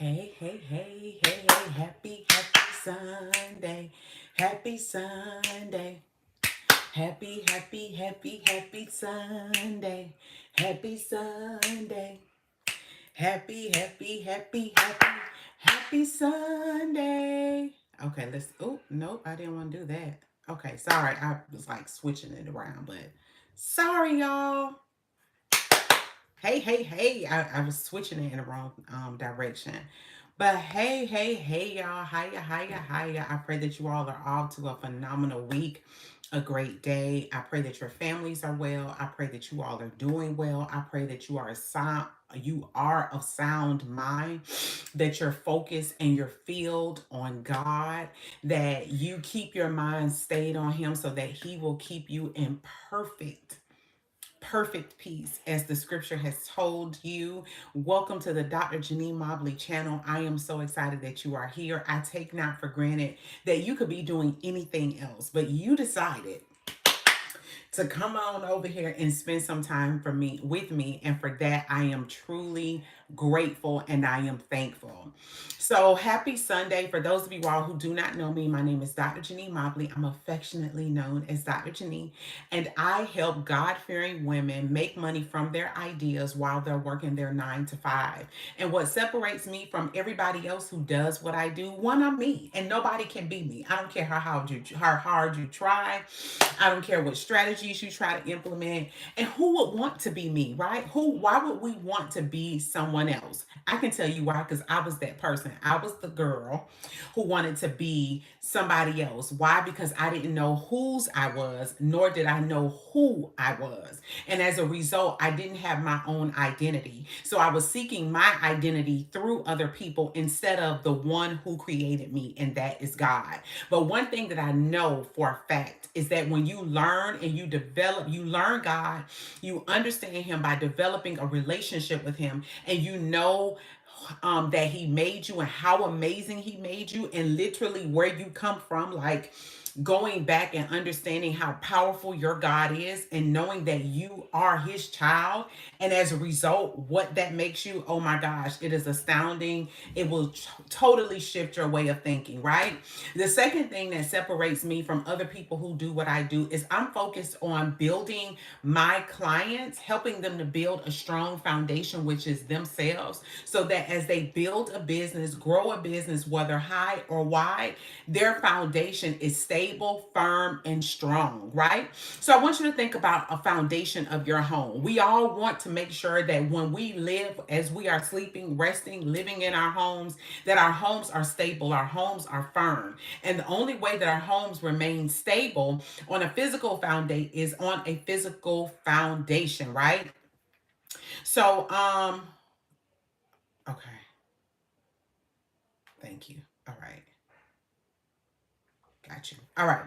Hey, hey, hey, hey, hey, happy Sunday. Happy Sunday. Happy Sunday. Happy Sunday. Happy Sunday. Okay, let's. Oh, nope, I didn't want to do that. Okay, sorry. I was like switching it around, but sorry, y'all. Hey, I was switching it in the wrong direction. But hey, y'all. Hiya. I pray that you all are off to a phenomenal week, a great day. I pray that your families are well. I pray that you all are doing well. I pray that you are of sound mind, that you're focused and you're filled on God, that you keep your mind stayed on Him so that He will keep you in perfect peace, as the scripture has told you. Welcome to the Dr. Janine Mobley channel. I am so excited that you are here. I take not for granted that you could be doing anything else, but you decided to come on over here and spend some time for me with me, and for that I am truly grateful and I am thankful. So happy Sunday. For those of you all who do not know me, my name is Dr. Janine Mobley. I'm affectionately known as Dr. Janine, and I help God-fearing women make money from their ideas while they're working their 9 to 5. And what separates me from everybody else who does what I do, one, I'm me, and nobody can be me. I don't care how hard you try. I don't care what strategies you try to implement. And who would want to be me, right? Why would we want to be someone else? I can tell you why, because I was that person. I was the girl who wanted to be somebody else. Why? Because I didn't know whose I was, nor did I know who I was. And as a result, I didn't have my own identity. So I was seeking my identity through other people instead of the one who created me, and that is God. But one thing that I know for a fact is that when you learn and you develop, you learn God, you understand Him by developing a relationship with Him, and you know that He made you and how amazing He made you, and literally where you come from, like going back and understanding how powerful your God is, and knowing that you are His child. And as a result, what that makes you, oh my gosh, it is astounding. It will totally shift your way of thinking, right? The second thing that separates me from other people who do what I do is I'm focused on building my clients, helping them to build a strong foundation, which is themselves, so that as they build a business, grow a business, whether high or wide, their foundation is stable, firm, and strong, right? So I want you to think about a foundation of your home. We all want to make sure that when we live, as we are sleeping, resting, living in our homes, that our homes are stable, our homes are firm. And the only way that our homes remain stable on a physical foundation is on a physical foundation, right? So, okay, thank you. All right, got you. All right.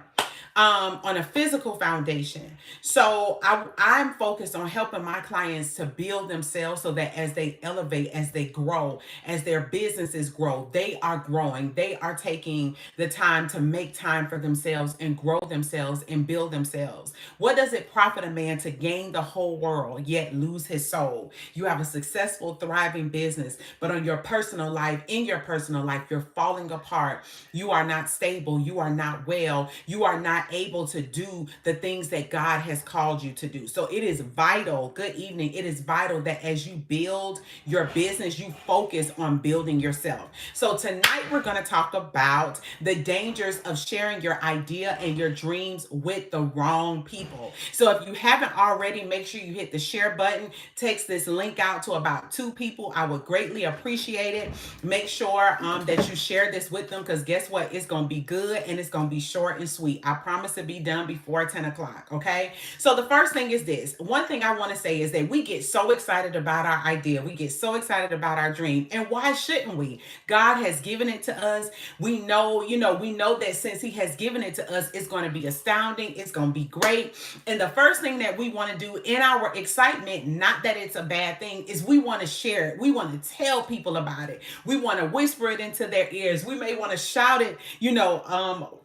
On a physical foundation. So I'm focused on helping my clients to build themselves so that as they elevate, as they grow, as their businesses grow, they are growing. They are taking the time to make time for themselves and grow themselves and build themselves. What does it profit a man to gain the whole world yet lose his soul? You have a successful, thriving business, but on your personal life, in your personal life, you're falling apart. You are not stable. You are not well. You are not able to do the things that God has called you to do. So it is vital. Good evening. It is vital that as you build your business, you focus on building yourself. So tonight we're going to talk about the dangers of sharing your idea and your dreams with the wrong people. So if you haven't already, make sure you hit the share button. Text this link out to about 2 people. I would greatly appreciate it. Make sure that you share this with them, because guess what? It's going to be good and it's going to be short and sweet. I promise to be done before 10 o'clock. Okay. So the first thing is this. One thing I want to say is that we get so excited about our idea. We get so excited about our dream. And why shouldn't we? God has given it to us. We know that since He has given it to us, it's going to be astounding. It's going to be great. And the first thing that we want to do in our excitement, not that it's a bad thing, is we want to share it. We want to tell people about it. We want to whisper it into their ears. We may want to shout it,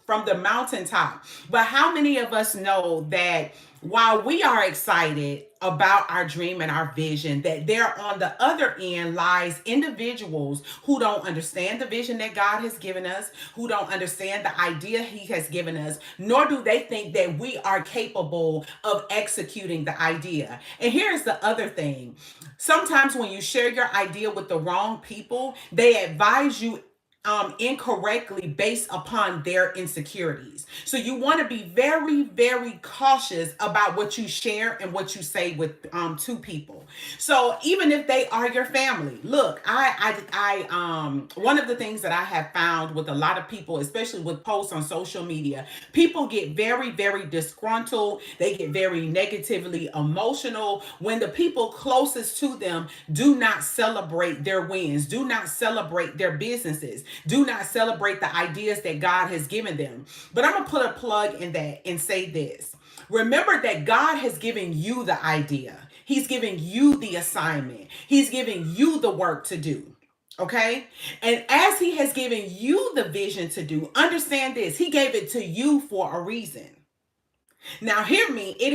from the mountaintop. But how many of us know that while we are excited about our dream and our vision, that there on the other end lies individuals who don't understand the vision that God has given us, who don't understand the idea He has given us, nor do they think that we are capable of executing the idea. And here's the other thing: sometimes when you share your idea with the wrong people, they advise you incorrectly based upon their insecurities. So you want to be very, very cautious about what you share and what you say with to people. So even if they are your family, look, one of the things that I have found with a lot of people, especially with posts on social media, people get very, very disgruntled. They get very negatively emotional when the people closest to them do not celebrate their wins, do not celebrate their businesses, do not celebrate the ideas that God has given them. But I'm going to put a plug in that and say this. Remember that God has given you the idea. He's giving you the assignment. He's giving you the work to do. Okay? And as He has given you the vision to do, understand this: He gave it to you for a reason. Now, hear me. It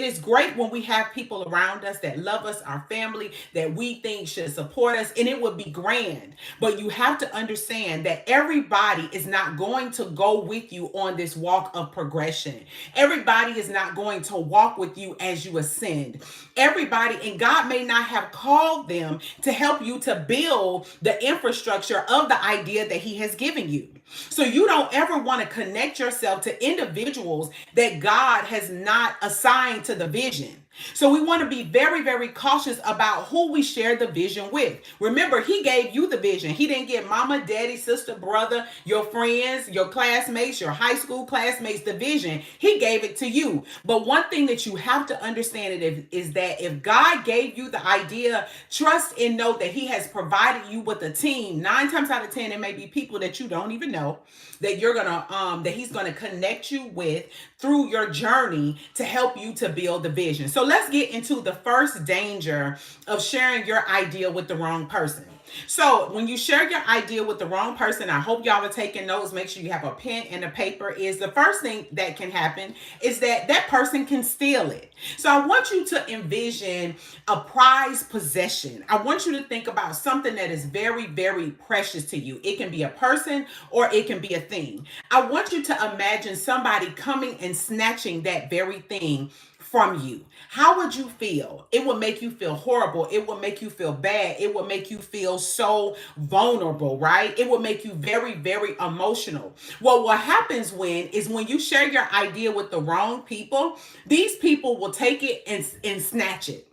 is great when we have people around us that love us, our family, that we think should support us, and it would be grand. But you have to understand that everybody is not going to go with you on this walk of progression. Everybody is not going to walk with you as you ascend. Everybody, and God may not have called them to help you to build the infrastructure of the idea that He has given you. So you don't ever want to connect yourself to individuals that God has not assigned to the vision. So we want to be very, very cautious about who we share the vision with. Remember, He gave you the vision. He didn't give mama, daddy, sister, brother, your friends, your classmates, your high school classmates the vision. He gave it to you. But one thing that you have to understand is that if God gave you the idea, trust and know that He has provided you with a team. 9 times out of 10, it may be people that you don't even know that He's gonna connect you with through your journey to help you to build the vision. So let's get into the first danger of sharing your idea with the wrong person. So when you share your idea with the wrong person, I hope y'all are taking notes. Make sure you have a pen and a paper. Is the first thing that can happen is that that person can steal it. So I want you to envision a prized possession. I want you to think about something that is very, very precious to you. It can be a person or it can be a thing. I want you to imagine somebody coming and snatching that very thing from you. How would you feel? It would make you feel horrible. It would make you feel bad. It would make you feel so vulnerable, right? It would make you very, very emotional. Well, what happens when you share your idea with the wrong people, these people will take it and snatch it.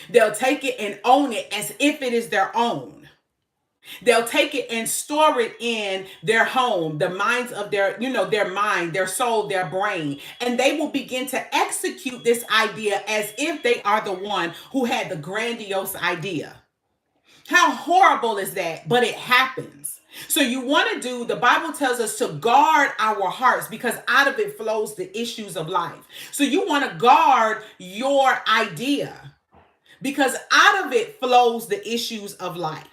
They'll take it and own it as if it is their own. They'll take it and store it in their home, the minds of their mind, their soul, their brain. And they will begin to execute this idea as if they are the one who had the grandiose idea. How horrible is that? But it happens. So you want to the Bible tells us to guard our hearts because out of it flows the issues of life. So you want to guard your idea because out of it flows the issues of life.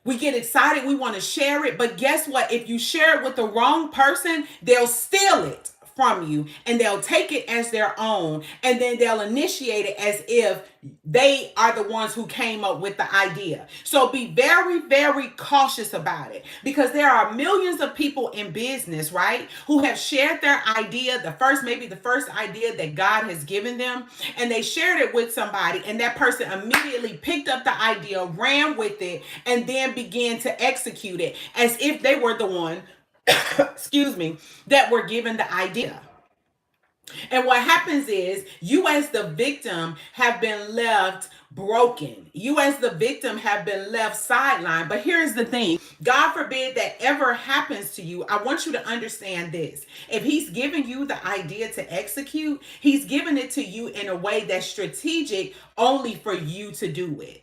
We get excited, we want to share it, but guess what? If you share it with the wrong person, they'll steal it from you and they'll take it as their own and then they'll initiate it as if they are the ones who came up with the idea. So be very, very cautious about it because there are millions of people in business, right, who have shared their idea, maybe the first idea that God has given them, and they shared it with somebody and that person immediately picked up the idea, ran with it, and then began to execute it as if they were the one excuse me, that were given the idea. And what happens is you as the victim have been left broken. You as the victim have been left sidelined. But here's the thing. God forbid that ever happens to you. I want you to understand this. If He's given you the idea to execute, He's given it to you in a way that's strategic only for you to do it.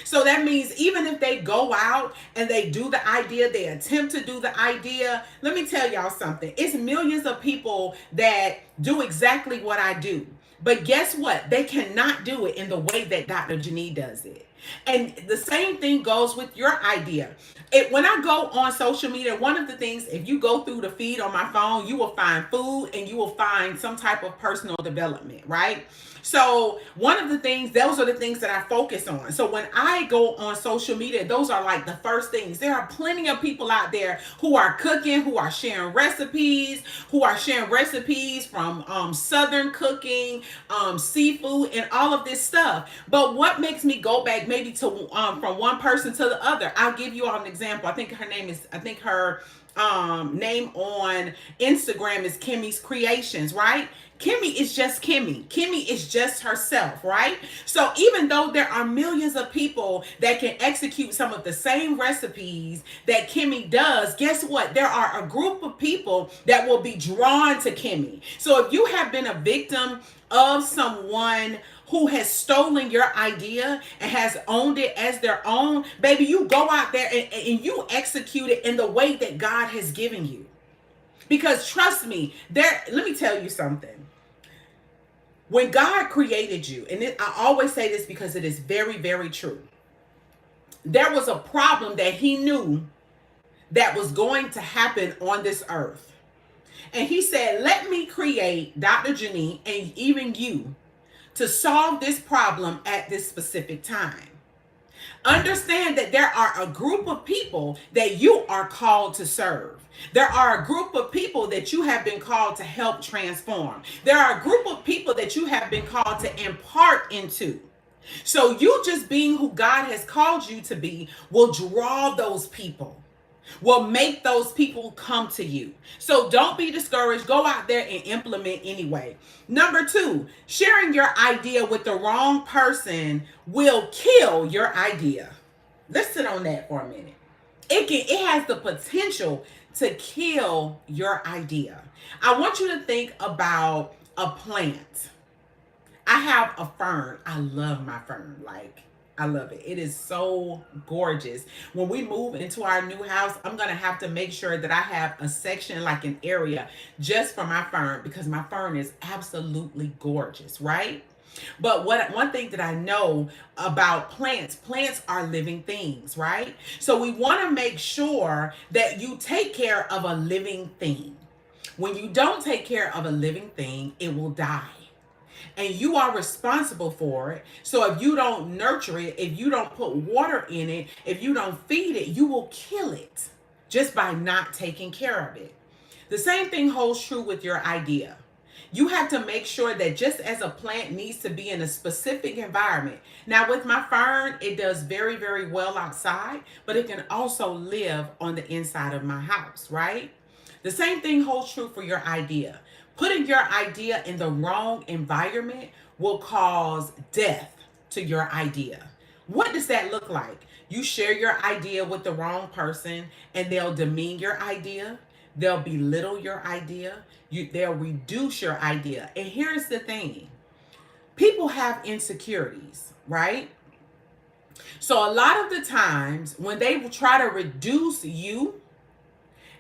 So that means even if they go out and they do the idea, they attempt to do the idea, let me tell y'all something. It's millions of people that do exactly what I do. But guess what? They cannot do it in the way that Dr. Janie does it. And the same thing goes with your idea. When I go on social media, one of the things, if you go through the feed on my phone, you will find food and you will find some type of personal development, right? So one of the things, those are the things that I focus on. So when I go on social media, those are like the first things. There are plenty of people out there who are cooking, who are sharing recipes from Southern cooking, seafood, and all of this stuff. But what makes me go back maybe to from one person to the other? I'll give you all an example. I think her name on Instagram is Kimmy's Creations, right? Kimmy is just Kimmy. Kimmy is just herself, right? So even though there are millions of people that can execute some of the same recipes that Kimmy does, guess what? There are a group of people that will be drawn to Kimmy. So if you have been a victim of someone who has stolen your idea and has owned it as their own, baby, you go out there and you execute it in the way that God has given you. Because trust me, let me tell you something. When God created you, and I always say this because it is very, very true, there was a problem that he knew that was going to happen on this earth. And he said, let me create Dr. Janine and even you to solve this problem at this specific time. Understand that there are a group of people that you are called to serve. There are a group of people that you have been called to help transform. There are a group of people that you have been called to impart into. So you just being who God has called you to be will draw those people, will make those people come to you. So don't be discouraged. Go out there and implement anyway. Number 2, sharing your idea with the wrong person will kill your idea. Let's sit on that for a minute. It has the potential to kill your idea. I want you to think about a plant. I have a fern. I love my fern. I love it. It is so gorgeous. When we move into our new house, I'm going to have to make sure that I have a section, like an area, just for my fern, because my fern is absolutely gorgeous, right? But one thing that I know about plants are living things, right? So we want to make sure that you take care of a living thing. When you don't take care of a living thing, it will die. And you are responsible for it. So if you don't nurture it, if you don't put water in it, if you don't feed it, you will kill it just by not taking care of it. The same thing holds true with your idea. You have to make sure that just as a plant needs to be in a specific environment. Now with my fern, it does very, very well outside, but it can also live on the inside of my house, right? The same thing holds true for your idea. Putting your idea in the wrong environment will cause death to your idea. What does that look like? You share your idea with the wrong person and they'll demean your idea. They'll belittle your idea. They'll reduce your idea. And here's the thing. People have insecurities, right? So a lot of the times when they try to reduce you,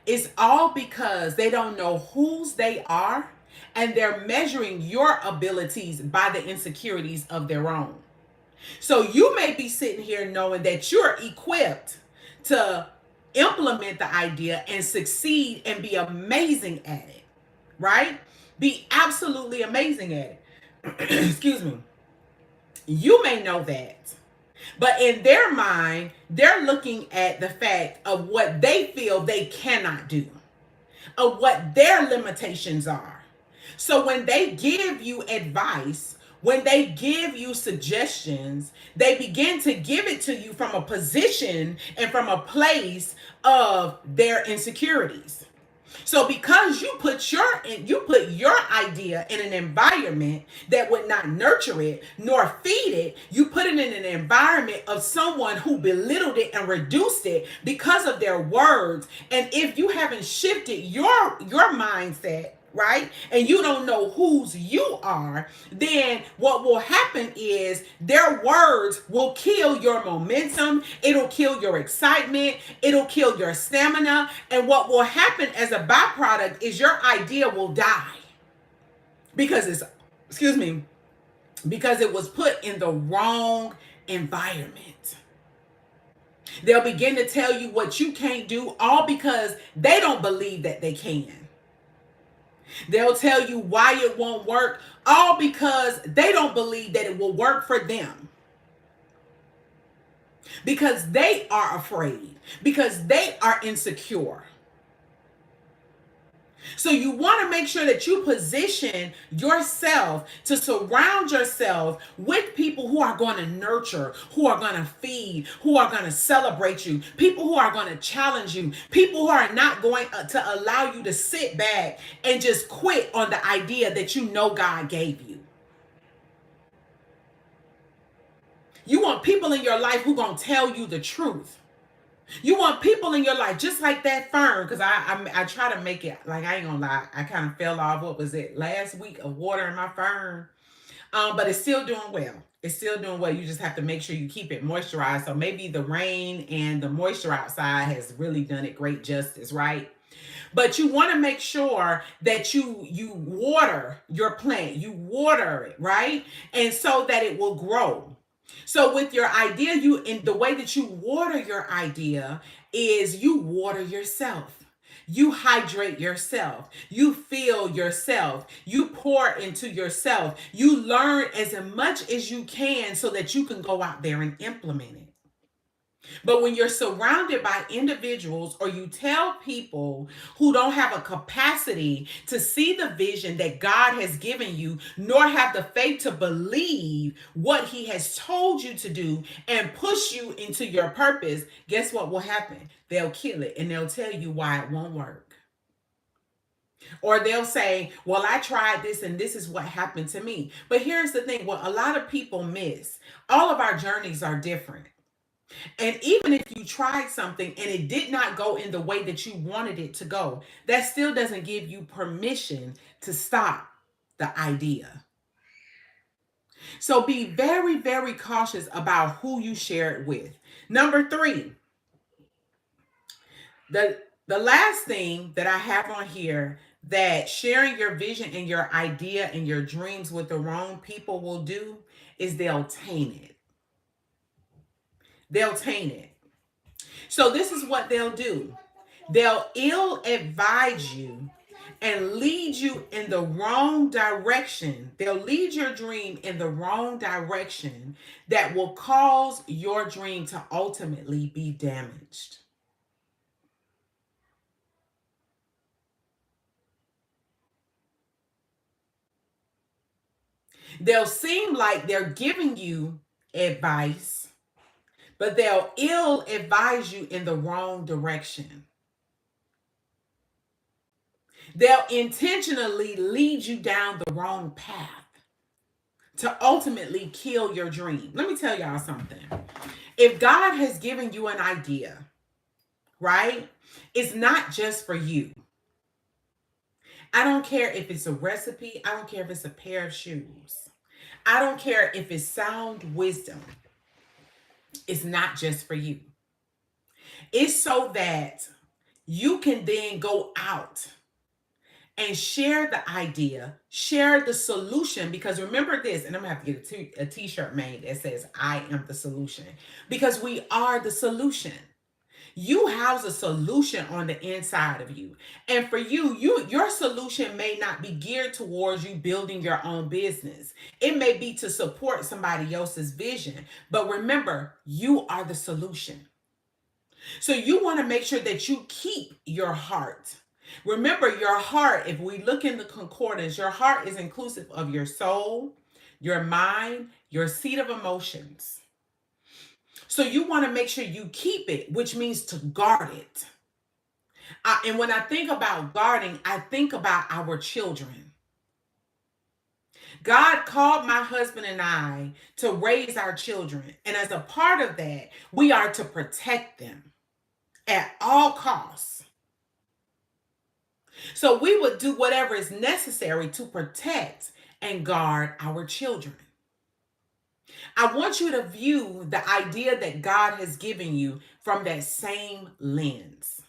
it's all because they don't know whose they are and they're measuring your abilities by the insecurities of their own. So you may be sitting here knowing that you're equipped to implement the idea and succeed and be amazing at it, right? Be absolutely amazing at it. Excuse me. You may know that. But in their mind, they're looking at the fact of what they feel they cannot do, of what their limitations are. So when they give you advice, when they give you suggestions, they begin to give it to you from a position and from a place of their insecurities. So because you put your idea in an environment that would not nurture it nor feed it, you put it in an environment of someone who belittled it and reduced it because of their words. And if you haven't shifted your mindset, right, and you don't know whose you are, then what will happen is their words will kill your momentum. It'll kill your excitement. It'll kill your stamina. And what will happen as a byproduct is your idea will die because because it was put in the wrong environment. They'll begin to tell you what you can't do, all because they don't believe that they can. They'll tell you why it won't work, all because they don't believe that it will work for them. Because they are afraid, because they are insecure. So you want to make sure that you position yourself to surround yourself with people who are going to nurture, who are going to feed, who are going to celebrate you, people who are going to challenge you, people who are not going to allow you to sit back and just quit on the idea that you know God gave you. You want people in your life who are going to tell you the truth. You want people in your life just like that fern, because I try to make it, like, I ain't gonna lie, I kind of fell off, what was it, last week, of watering my fern. But it's still doing well. It's still doing well. You just have to make sure you keep it moisturized. So maybe the rain and the moisture outside has really done it great justice, right? But you want to make sure that you water your plant, you water it, right? And so that it will grow. So with your idea, you, in the way that you water your idea is you water yourself. You hydrate yourself. You fill yourself. You pour into yourself. You learn as much as you can so that you can go out there and implement it. But when you're surrounded by individuals, or you tell people who don't have a capacity to see the vision that God has given you, nor have the faith to believe what He has told you to do and push you into your purpose, guess what will happen? They'll kill it and they'll tell you why it won't work. Or they'll say, well, I tried this and this is what happened to me. But here's the thing, what a lot of people miss, all of our journeys are different. And even if you tried something and it did not go in the way that you wanted it to go, that still doesn't give you permission to stop the idea. So be very, very cautious about who you share it with. Number 3, the last thing that I have on here that sharing your vision and your idea and your dreams with the wrong people will do is they'll taint it. They'll taint it. So this is what they'll do. They'll ill advise you and lead you in the wrong direction. They'll lead your dream in the wrong direction that will cause your dream to ultimately be damaged. They'll seem like they're giving you advice, but they'll ill advise you in the wrong direction. They'll intentionally lead you down the wrong path to ultimately kill your dream. Let me tell y'all something. If God has given you an idea, right, it's not just for you. I don't care if it's a recipe. I don't care if it's a pair of shoes. I don't care if it's sound wisdom. It's not just for you. It's so that you can then go out and share the idea, share the solution. Because remember this, and I'm gonna have to get a t-shirt made that says, I am the solution. Because we are the solution. You house a solution on the inside of you. And for you, your solution may not be geared towards you building your own business. It may be to support somebody else's vision. But remember, you are the solution. So you want to make sure that you keep your heart. Remember, your heart, if we look in the concordance, your heart is inclusive of your soul, your mind, your seat of emotions. So you want to make sure you keep it, which means to guard it. And when I think about guarding, I think about our children. God called my husband and I to raise our children. And as a part of that, we are to protect them at all costs. So we would do whatever is necessary to protect and guard our children. I want you to view the idea that God has given you from that same lens.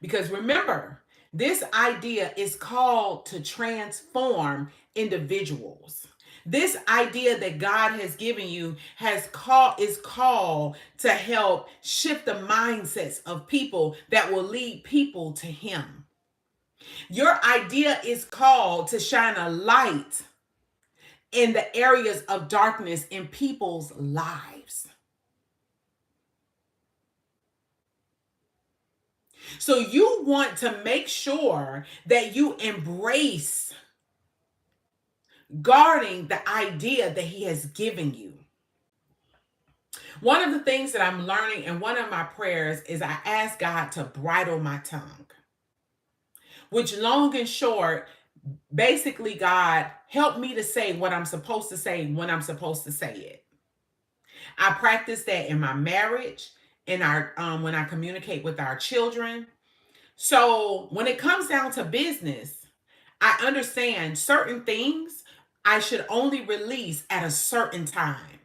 Because remember, this idea is called to transform individuals. This idea that God has given you is called to help shift the mindsets of people that will lead people to him. Your idea is called to shine a light in the areas of darkness in people's lives. So you want to make sure that you embrace guarding the idea that he has given you. One of the things that I'm learning and one of my prayers is I ask God to bridle my tongue, which long and short, basically, God, help me to say what I'm supposed to say when I'm supposed to say it. I practice that in my marriage, in our when I communicate with our children. So when it comes down to business, I understand certain things I should only release at a certain time.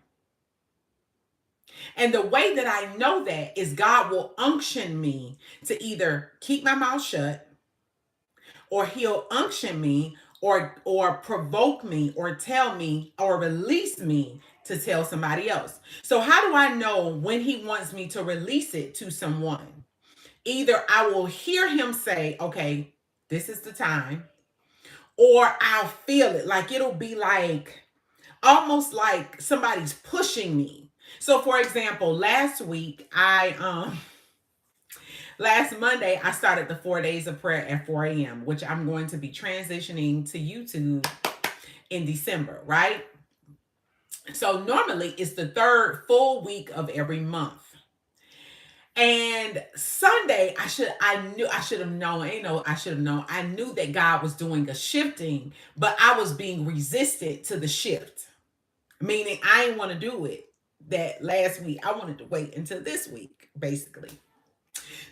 And the way that I know that is God will unction me to either keep my mouth shut, or he'll unction me, or provoke me, or tell me, or release me to tell somebody else. So how do I know when he wants me to release it to someone? Either I will hear him say, okay, this is the time, or I'll feel it. Like it'll be like almost like somebody's pushing me. So for example, last Monday I started the 4 days of prayer at 4 a.m., which I'm going to be transitioning to YouTube in December, right? So normally it's the third full week of every month. And Sunday, I should have known, I should have known. I knew that God was doing a shifting, but I was being resisted to the shift. Meaning I didn't want to do it that last week. I wanted to wait until this week, basically.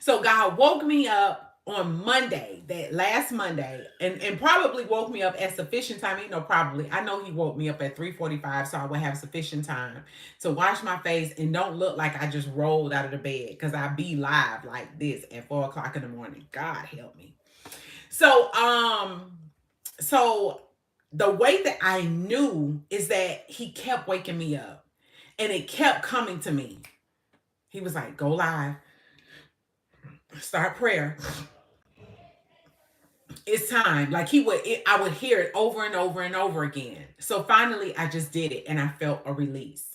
So God woke me up on Monday, that last Monday, and probably woke me up at sufficient time. Probably. I know he woke me up at 3:45, so I would have sufficient time to wash my face and don't look like I just rolled out of the bed, because I be live like this at 4 o'clock in the morning. God help me. So so the way that I knew is that he kept waking me up, and it kept coming to me. He was like, go live, start prayer, it's time. Like I would hear it over and over and over again. So finally I just did it and I felt a release.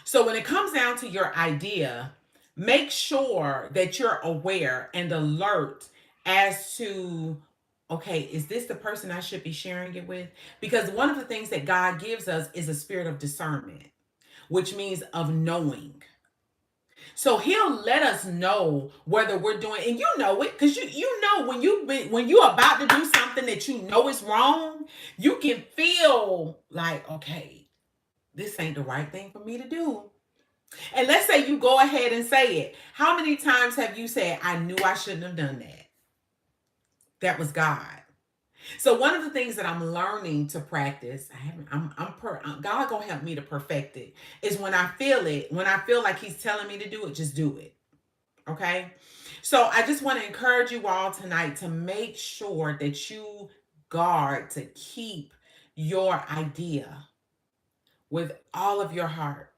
So when it comes down to your idea, make sure that you're aware and alert as to, okay, is this the person I should be sharing it with? Because one of the things that God gives us is a spirit of discernment, which means of knowing. So he'll let us know whether we're doing, and you know it, because you know when you're about to do something that you know is wrong, you can feel like, okay, this ain't the right thing for me to do. And let's say you go ahead and say it. How many times have you said, I knew I shouldn't have done that? That was God. So one of the things that I'm learning to practice, I haven't, God gonna help me to perfect it, is when I feel it, when I feel like he's telling me to do it, just do it. Okay. So I just want to encourage you all tonight to make sure that you guard, to keep your idea with all of your heart.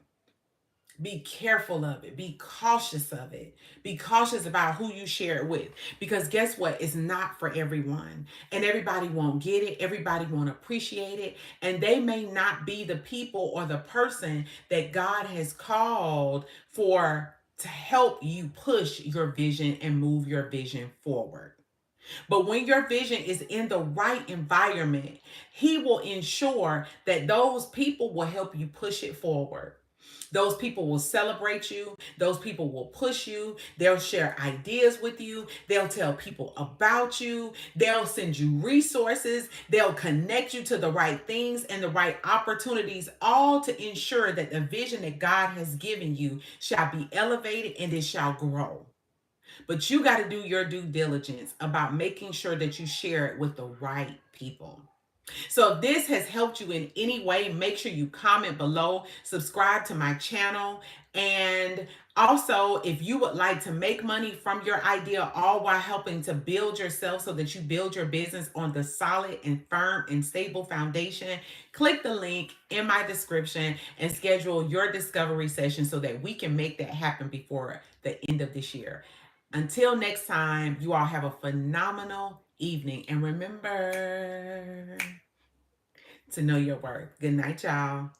Be careful of it. Be cautious of it. Be cautious about who you share it with. Because guess what? It's not for everyone. And everybody won't get it. Everybody won't appreciate it. And they may not be the people or the person that God has called for to help you push your vision and move your vision forward. But when your vision is in the right environment, he will ensure that those people will help you push it forward. Those people will celebrate you. Those people will push you. They'll share ideas with you. They'll tell people about you. They'll send you resources. They'll connect you to the right things and the right opportunities, all to ensure that the vision that God has given you shall be elevated and it shall grow. But you got to do your due diligence about making sure that you share it with the right people. So if this has helped you in any way, make sure you comment below, subscribe to my channel, and also if you would like to make money from your idea, all while helping to build yourself so that you build your business on the solid and firm and stable foundation, click the link in my description and schedule your discovery session so that we can make that happen before the end of this year. Until next time, you all have a phenomenal evening, and remember to know your worth. Good night, y'all.